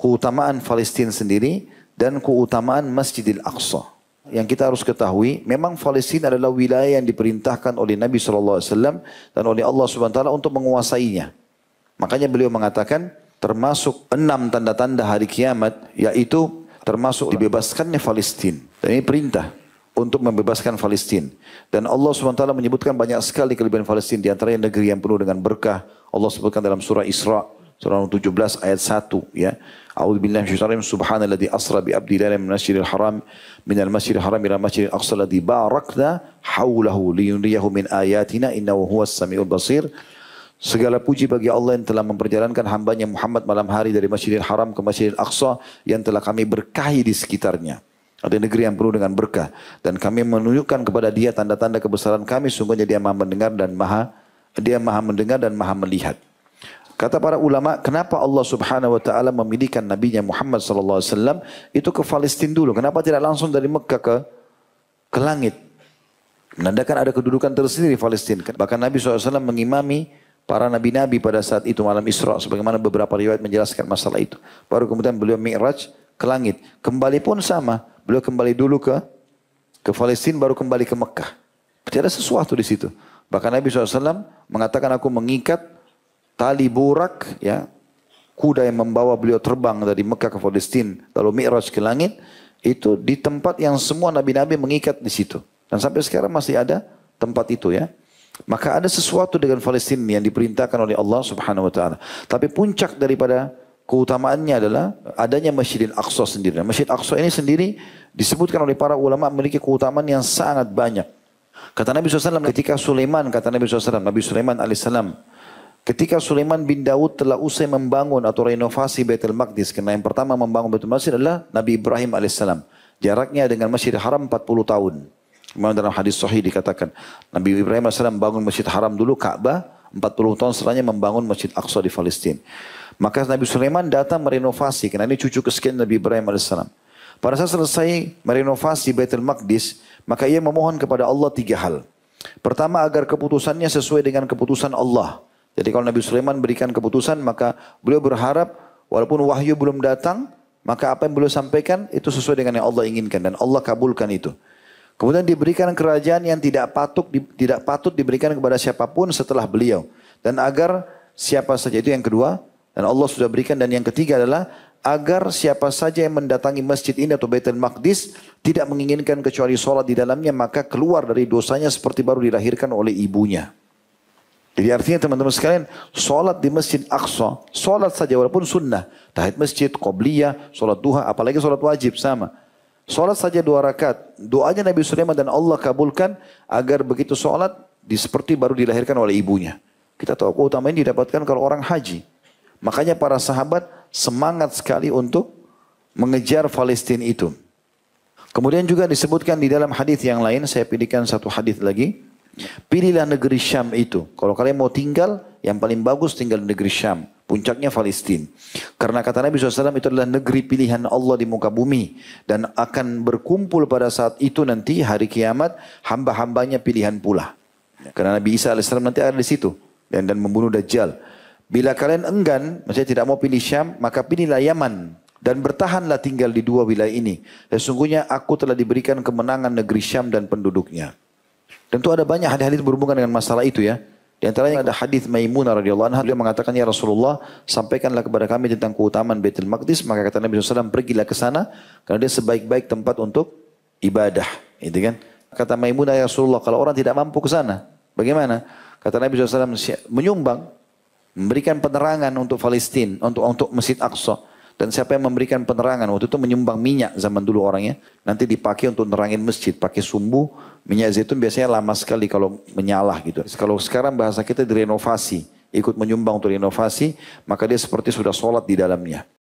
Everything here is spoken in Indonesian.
keutamaan Palestina sendiri dan keutamaan Masjidil Aqsa. Yang kita harus ketahui, memang Palestina adalah wilayah yang diperintahkan oleh Nabi SAW dan oleh Allah SWT untuk menguasainya. Makanya beliau mengatakan, termasuk 6 tanda-tanda hari kiamat, yaitu termasuk dibebaskannya Palestina. Dan ini perintah untuk membebaskan Palestina. Dan Allah SWT menyebutkan banyak sekali kelebihan Palestina. Di antaranya negeri yang penuh dengan berkah. Allah sebutkan dalam surah Isra, surah 17 ayat 1. Ya. A'udzubillahi minasyaitonir rajim. Subhanalladzi asra bi abdi laylan minasy haram minal masjidil haram ila masjidil aqsa alladzi barakna haulahu liyuriyahu min ayatina innahu huwas samiul basir. Segala puji bagi Allah yang telah memperjalankan hambanya Muhammad malam hari dari Masjidil Haram ke Masjidil Aqsa yang telah kami berkahi di sekitarnya. Ada negeri yang penuh dengan berkah. Dan kami menunjukkan kepada dia tanda-tanda kebesaran kami. Sungguhnya dia maha mendengar dan maha melihat. Kata para ulama, kenapa Allah Subhanahu wa taala memilihkan nabinya Muhammad sallallahu alaihi wasallam itu ke Palestina dulu? Kenapa tidak langsung dari Mekah ke langit? Menandakan ada kedudukan tersendiri di Palestina. Bahkan Nabi SAW mengimami para nabi-nabi pada saat itu malam Isra, sebagaimana beberapa riwayat menjelaskan masalah itu. Baru kemudian beliau Mi'raj ke langit. Kembali pun sama, beliau kembali dulu ke Palestina, baru kembali ke Mekah. Tidak ada sesuatu di situ. Bahkan Nabi SAW mengatakan, aku mengikat tali burak, ya, kuda yang membawa beliau terbang dari Mekah ke Palestina, lalu Mi'raj ke langit, itu di tempat yang semua nabi-nabi mengikat di situ. Dan sampai sekarang masih ada tempat itu, ya. Maka ada sesuatu dengan Palestina yang diperintahkan oleh Allah Subhanahu wa taala. Tapi puncak daripada keutamaannya adalah adanya Masjidil Aqsa sendiri. Masjid Aqsa ini sendiri disebutkan oleh para ulama memiliki keutamaan yang sangat banyak. Kata Nabi SAW ketika Sulaiman, Nabi Sulaiman alaihissalam, ketika Sulaiman bin Daud telah usai membangun atau renovasi Baitul Maqdis, karena yang pertama membangun Baitul Maqdis adalah Nabi Ibrahim alaihissalam. Jaraknya dengan Masjidil Haram 40 tahun. Memang dalam hadis sahih dikatakan, Nabi Ibrahim AS bangun Masjid Haram dulu, Ka'bah, 40 tahun setelahnya membangun Masjid Aqsa di Palestina. Maka Nabi Sulaiman datang merenovasi, karena ini cucu kesekian Nabi Ibrahim AS. Pada saat selesai merenovasi Baitul Maqdis, maka ia memohon kepada Allah 3 hal. Pertama, agar keputusannya sesuai dengan keputusan Allah. Jadi kalau Nabi Sulaiman berikan keputusan, maka beliau berharap, walaupun wahyu belum datang, maka apa yang beliau sampaikan, itu sesuai dengan yang Allah inginkan. Dan Allah kabulkan itu. Kemudian diberikan kerajaan yang tidak patut diberikan kepada siapapun setelah beliau. Dan agar siapa saja, itu yang kedua. Dan Allah sudah berikan. Dan yang ketiga adalah agar siapa saja yang mendatangi masjid ini atau Baitul Maqdis tidak menginginkan kecuali sholat di dalamnya, maka keluar dari dosanya seperti baru dilahirkan oleh ibunya. Jadi artinya teman-teman sekalian, sholat di Masjid Aqsa, sholat saja walaupun sunnah, tahiyat masjid, qobliyah, sholat duha, apalagi sholat wajib sama. Sholat saja 2 rakaat. Doanya Nabi Sulaiman dan Allah kabulkan agar begitu sholat seperti baru dilahirkan oleh ibunya. Kita tahu keutamaan ini didapatkan kalau orang haji. Makanya para sahabat semangat sekali untuk mengejar Palestina itu. Kemudian juga disebutkan di dalam hadis yang lain, saya pilihkan satu hadis lagi. Pilihlah negeri Syam itu. Kalau kalian mau tinggal, yang paling bagus tinggal di negeri Syam. Puncaknya Palestina. Karena kata Nabi SAW itu adalah negeri pilihan Allah di muka bumi. Dan akan berkumpul pada saat itu nanti hari kiamat hamba-hambanya pilihan pula. Karena Nabi Isa AS nanti ada di situ. Dan membunuh Dajjal. Bila kalian enggan, maksudnya tidak mau pilih Syam, maka pilihlah Yaman. Dan bertahanlah tinggal di 2 wilayah ini. Sesungguhnya aku telah diberikan kemenangan negeri Syam dan penduduknya. Tentu ada banyak hadis-hadis berhubungan dengan masalah itu, ya. Di antaranya ada hadis Maimunah radhiyallahu anha, dia mengatakan, ya Rasulullah, sampaikanlah kepada kami tentang keutamaan Baitul Maqdis. Maka kata Nabi SAW, pergilah ke sana karena dia sebaik-baik tempat untuk ibadah, gitu kan. Kata Maimunah, ya Rasulullah, kalau orang tidak mampu ke sana, bagaimana? Kata Nabi SAW, menyumbang, memberikan penerangan untuk Palestina, untuk Masjid Aqsa. Dan siapa yang memberikan penerangan, waktu itu menyumbang minyak zaman dulu orangnya, nanti dipakai untuk nerangin masjid, pakai sumbu, minyak zaitun biasanya lama sekali kalau menyala gitu. Kalau sekarang bahasa kita direnovasi, ikut menyumbang untuk renovasi, maka dia seperti sudah sholat di dalamnya.